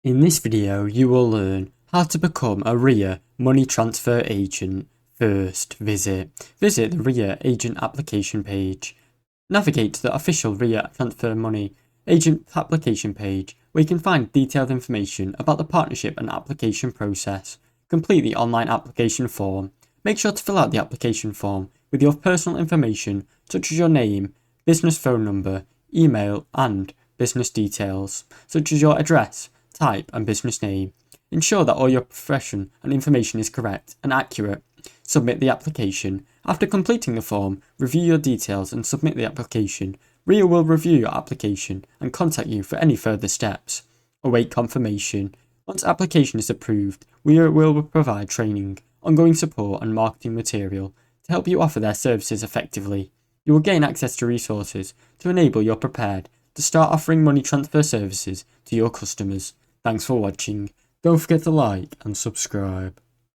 In this video, you will learn how to become a Ria Money Transfer agent. First, visit the Ria agent application page. Navigate to the official Ria Transfer Money agent application page, where you can find detailed information about the partnership and application process. Complete the online application form. Make sure to fill out the application form with your personal information such as your name, business phone number, email and business details such as your address, type and business name. Ensure that all your profession and information is correct and accurate. Submit the application. After completing the form, review your details and submit the application. Ria will review your application and contact you for any further steps. Await confirmation. Once application is approved, Ria will provide training, ongoing support and marketing material to help you offer their services effectively. You will gain access to resources to enable you prepared to start offering money transfer services to your customers. Thanks for watching. Don't forget to like and subscribe.